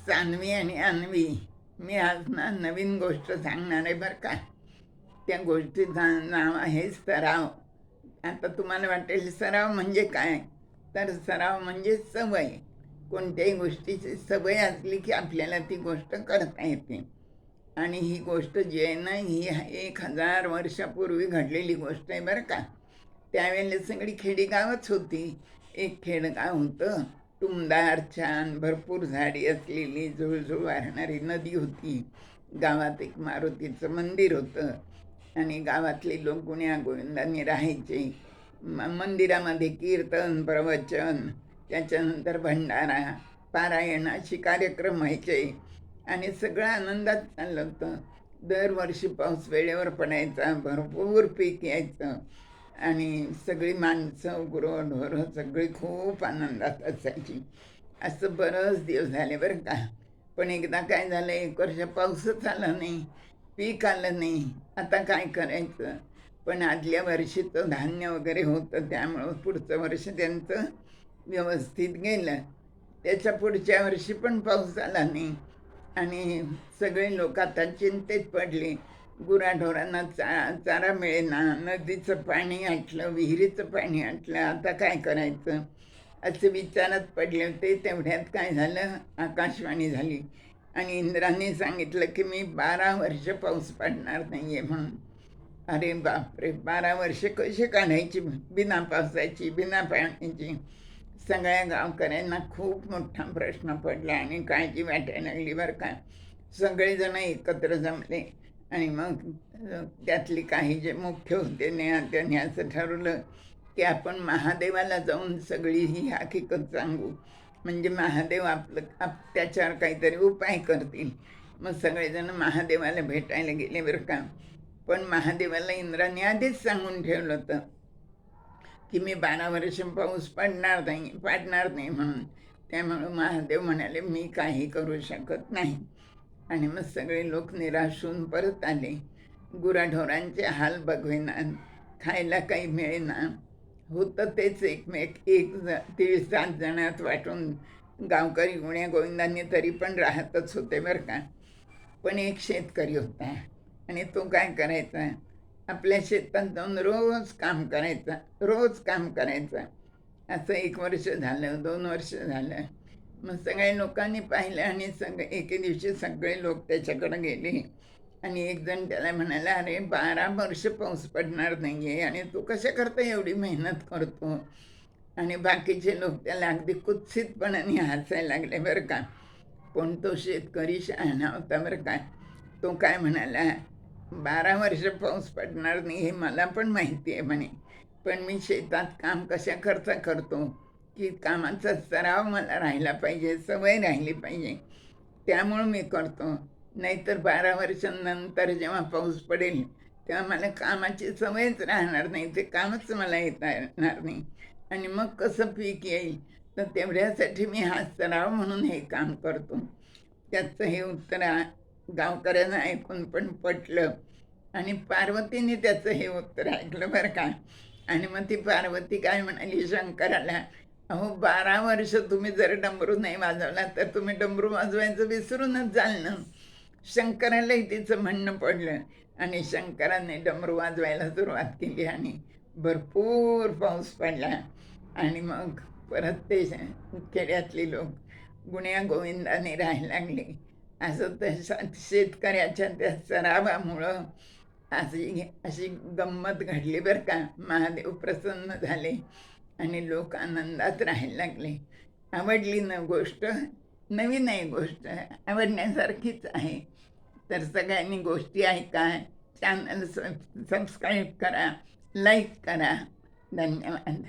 सान्वी आणि अन्वी, मी आज ना नवीन गोष्ट सांगणार आहे बरं का. त्या गोष्टीचं नाव आहे सराव. आता तुम्हाला वाटेल सराव म्हणजे काय? तर सराव म्हणजे सवय. कोणत्याही गोष्टीची सवय असली की आपल्याला ती गोष्ट करता येते. आणि ही गोष्ट जी आहे ना, ही 1000 वर्षापूर्वी घडलेली गोष्ट आहे बरं का. त्यावेळेला सगळी खेडेगावच होती. एक खेडगाव होतं, टुमदार, छान, भरपूर झाडी असलेली, झुळझुळ वाहणारी नदी होती. गावात एक मारुतीचं मंदिर होतं आणि गावातले लोक गुण्यागोविंदाने राहायचे. मंदिरामध्ये कीर्तन, प्रवचन, त्याच्यानंतर भंडारा, पारायण असे कार्यक्रम व्हायचे आणि सगळं आनंदात चाललं होतं. दरवर्षी पाऊस वेळेवर पडायचा, भरपूर पीक यायचं आणि सगळी माणसं, गुरंढोरं सगळी खूप आनंदात असायची. असं बरंच दिवस झाले बरं का. पण एकदा काय झालं, एक वर्ष पाऊसच आला नाही, पीक आलं नाही. आता काय करायचं? पण आदल्या वर्षीचं धान्य वगैरे होतं, त्यामुळं पुढचं वर्ष त्यांचं व्यवस्थित गेलं. त्याच्या पुढच्या वर्षी पण पाऊस आला नाही आणि सगळे लोक आता चिंतेत पडले. गुराढोरांना चारा मिळेना, नदीचं पाणी आटलं, विहिरीचं पाणी आटलं, आता काय करायचं असे विचारात पडले होते. तेवढ्यात काय झालं, आकाशवाणी झाली आणि इंद्राने सांगितलं की मी 12 वर्ष पाऊस पडणार नाही आहे म्हणून. अरे बापरे, 12 वर्षे कशी काढायची बिना पावसाची, बिना पाण्याची? सगळ्या गावकऱ्यांना खूप मोठा प्रश्न पडला आणि काळजी वाटायला लागली बरं का. सगळेजण एकत्र जमले आणि मग त्यातली काही जे मुख्य होते त्यांनी असं ठरवलं की आपण महादेवाला जाऊन सगळी ही हकीकत सांगू, म्हणजे महादेव त्याच्यावर काहीतरी उपाय करतील. मग सगळेजण महादेवाला भेटायला गेले बरं का. पण महादेवाला इंद्राने आधीच सांगून ठेवलं होतं की मी 12 वर्ष पाऊस पाडणार नाही म्हणून. त्यामुळं महादेव म्हणाले मी काही करू शकत नाही. आणि मग सगळे लोक निराश होऊन परत आले. गुराढोरांचे हाल बघवेनात, खायला काही मिळेना. होतं तेच एकमेक एक 7 जणात वाटून गावकरी गुण्या गोविंदांनी तरी पण राहतच होते बरं का. पण एक शेतकरी होता आणि तो काय करायचा, आपल्या शेतात जाऊन रोज काम करायचा. असं 1 वर्ष झालं, 2 वर्ष झालं. मग सगळ्या लोकांनी पाहिलं आणि एके दिवशी सगळे लोक त्याच्याकडे गेले आणि एक जण त्याला म्हणाला, अरे 12 वर्ष पाऊस पडणार नाही आहे आणि तू कशा करता एवढी मेहनत करतो? आणि बाकीचे लोक त्याला अगदी कुत्सितपणाने हसायला लागले बरं का. पण तो शेतकरी शहाणा होता बरं का. तो काय म्हणाला, 12 वर्ष पाऊस पडणार नाही हे मला पण माहिती आहे म्हणे, पण मी शेतात काम कशाकरता करतो की कामाचा सराव मला राहिला पाहिजे, सवय राहिली पाहिजे, त्यामुळं मी करतो. नाहीतर 12 वर्षांनंतर जेव्हा पाऊस पडेल तेव्हा मला कामाची सवयच राहणार नाही, ते कामच मला येता येणार नाही आणि मग कसं पीक येईल? तर तेवढ्यासाठी मी हा सराव म्हणून हे काम करतो. त्याचं हे उत्तर गावकऱ्यांना ऐकून पण पटलं आणि पार्वतीने त्याचं हे उत्तर ऐकलं बरं का. आणि मग ती पार्वती काय म्हणाली शंकराला, अहो 12 वर्ष तुम्ही जर डमरू नाही वाजवला तर तुम्ही डमरू वाजवायचं विसरूनच जाल ना. शंकरालाही तिचं म्हणणं पडलं आणि शंकराने डमरू वाजवायला सुरुवात केली आणि भरपूर पाऊस पडला आणि मग परत ते खेड्यातले लोक गुण्या गोविंदाने राहायला लागले. असं त्या शेतकऱ्याच्या त्या सरावामुळं अशी अशी गंमत घडली बरं का. महादेव प्रसन्न झाले आणि लोक आनंदात राहायला लागले. आवडली ना गोष्ट? नवीन आहे गोष्ट, आवडण्यासारखीच आहे. तर सगळ्यांनी गोष्टी ऐका, चॅनल सबस्क्राईब करा, लाईक करा. धन्यवाद.